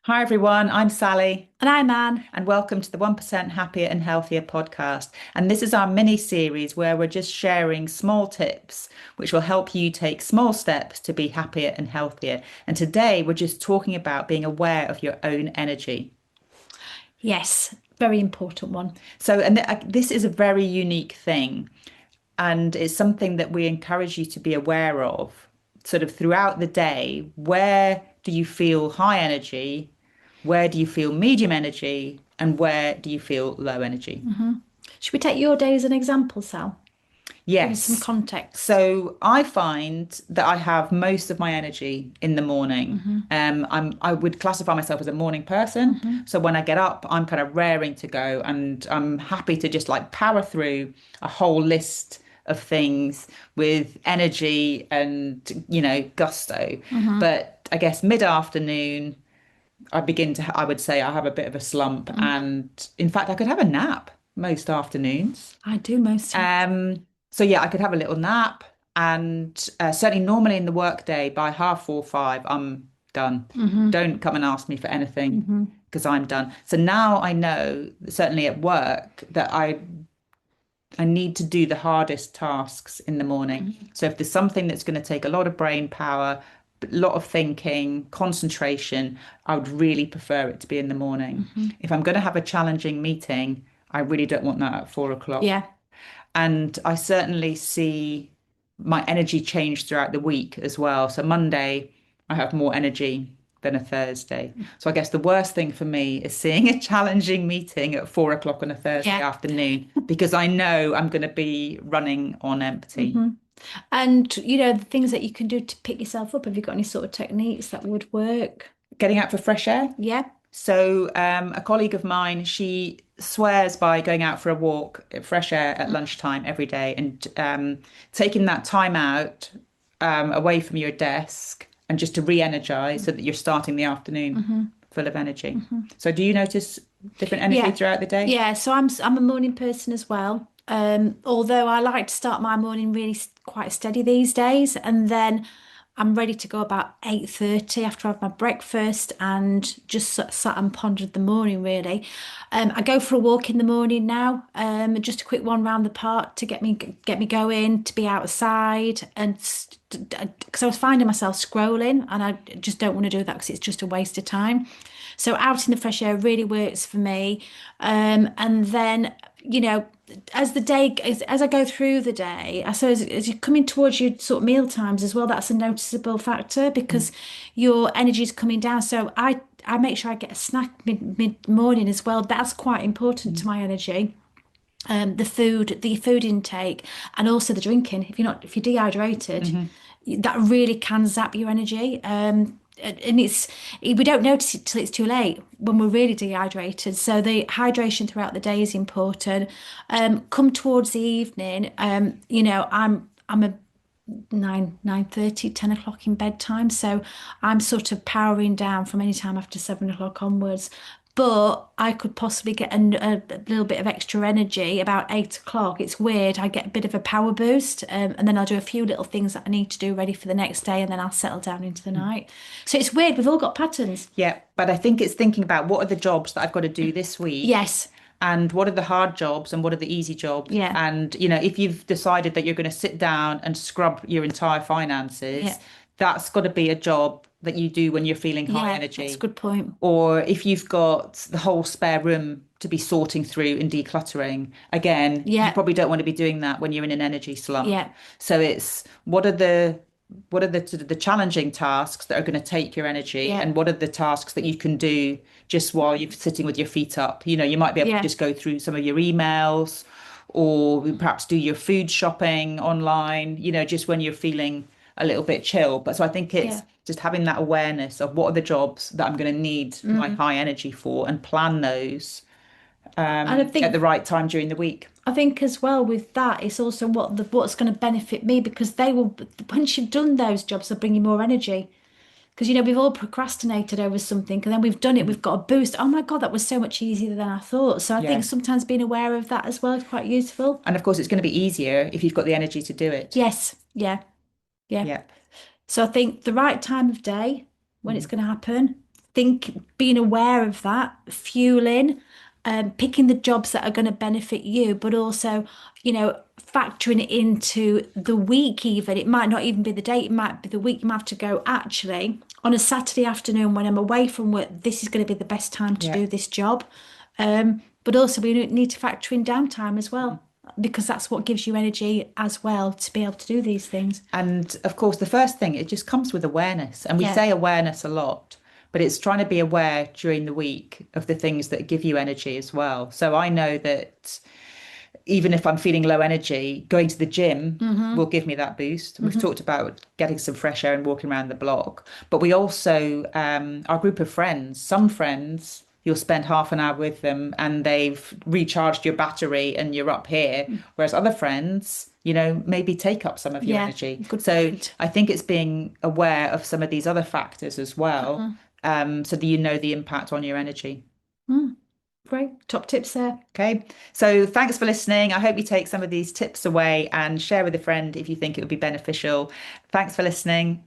Hi everyone, I'm Sally, And I'm Anne. and welcome to the 1% Happier and Healthier podcast. And this is our mini series where we're just sharing small tips which will help you take small steps to be happier and healthier. And today we're just talking about being aware of your own energy. Yes, very important one. This is a very unique thing, and it's something that we encourage you to be aware of sort of throughout the day. Where do you feel high energy? Where do you feel medium energy? And where do you feel low energy? Should we take your day as an example, Sal? Give us some Yes. context. So I find that I have most of my energy in the morning. I would classify myself as a morning person. So when I get up, I'm kind of raring to go and I'm happy to just like power through a whole list of things with energy and, gusto. But I guess mid-afternoon, I would say I have a bit of a slump. And in fact, I could have a nap most afternoons. I do most times. So yeah, I could have a little nap, and certainly normally in the workday by half 4, 5, I'm done. Don't come and ask me for anything because I'm done. So now I know, certainly at work, that I need to do the hardest tasks in the morning. So if there's something that's going to take a lot of brain power, a lot of thinking, concentration, I would really prefer it to be in the morning. If I'm going to have a challenging meeting, I really don't want that at 4 o'clock. Yeah. And I certainly see my energy change throughout the week as well. So Monday, I have more energy than a Thursday. So I guess the worst thing for me is seeing a challenging meeting at 4 o'clock on a Thursday Yeah. afternoon because I know I'm going to be running on empty. And the things that you can do to pick yourself up. Have you got any sort of techniques that would work? Getting out for fresh air. Yeah. So, a colleague of mine, she swears by going out for a walk, fresh air at lunchtime every day, and taking that time out away from your desk and just to re-energize so that you're starting the afternoon full of energy. So, do you notice different energy Yeah. throughout the day? Yeah. So I'm a morning person as well. Although I like to start my morning really quite steady these days, and then I'm ready to go about 8:30 after I've had my breakfast and just sat and pondered the morning really. I go for a walk in the morning now, just a quick one round the park to get me going, to be outside and because I was finding myself scrolling and I just don't want to do that because it's just a waste of time. So out in the fresh air really works for me. And then, as as I go through the day, I suppose as you're coming towards your sort of meal times as well, that's a noticeable factor because your energy is coming down. So I make sure I get a snack mid morning as well. That's quite important to my energy. The food intake, and also the drinking. If you're dehydrated, Hmm. that really can zap your energy. And we don't notice it till it's too late when we're really dehydrated. So the hydration throughout the day is important. Come towards the evening, I'm a 9:30, 10 o'clock in bedtime. So I'm sort of powering down from any time after 7 o'clock onwards. But I could possibly get a little bit of extra energy about 8 o'clock. It's weird. I get a bit of a power boost, and then I'll do a few little things that I need to do ready for the next day, and then I'll settle down into the night. So it's weird. We've all got patterns. Yeah, but I think it's thinking about what are the jobs that I've got to do this week Yes. and what are the hard jobs and what are the easy jobs. Yeah. And, if you've decided that you're going to sit down and scrub your entire finances, Yeah. that's got to be a job that you do when you're feeling high Yeah. That's a energy. good point. Or if you've got the whole spare room to be sorting through and decluttering, again, you Yeah. probably don't want to be doing that when you're in an energy slump. Yeah. So it's what are the sort of the challenging tasks that are going to take your energy Yeah. and what are the tasks that you can do just while you're sitting with your feet up. You might be able to Yeah. just go through some of your emails or perhaps do your food shopping online, just when you're feeling a little bit chill. But so I think it's Yeah. just having that awareness of what are the jobs that I'm going to need my high energy for and plan those And I at the think right time during the week. I think as well with that, it's also what's going to benefit me because they will once you've done those jobs, they'll bring you more energy. Because we've all procrastinated over something and then we've done it, we've got a boost. Oh my God, that was so much easier than I thought. So I think Yeah. sometimes being aware of that as well is quite useful. And of course, it's going to be easier if you've got the energy to do it. Yes, yeah, yeah. Yeah. So I think the right time of day when it's Mhm. going to happen, being aware of that, fueling, picking the jobs that are going to benefit you, but also, factoring it into the week even. It might not even be the day, it might be the week. You might have to go, actually, on a Saturday afternoon when I'm away from work, this is going to be the best time to Yeah. do this job. But also we need to factor in downtime as well, because that's what gives you energy as well to be able to do these things. And of course, the first thing, it just comes with awareness. And we Yeah. say awareness a lot, but it's trying to be aware during the week of the things that give you energy as well. So I know that even if I'm feeling low energy, going to the gym will give me that boost. We've talked about getting some fresh air and walking around the block, but we also, our group of friends, some friends, you'll spend half an hour with them and they've recharged your battery and you're up here. Whereas other friends, maybe take up some of your Yeah, energy. good So point. I think it's being aware of some of these other factors as well, so that you know the impact on your energy. Great. Top tips there. Okay, so thanks for listening. I hope you take some of these tips away and share with a friend if you think it would be beneficial. Thanks for listening.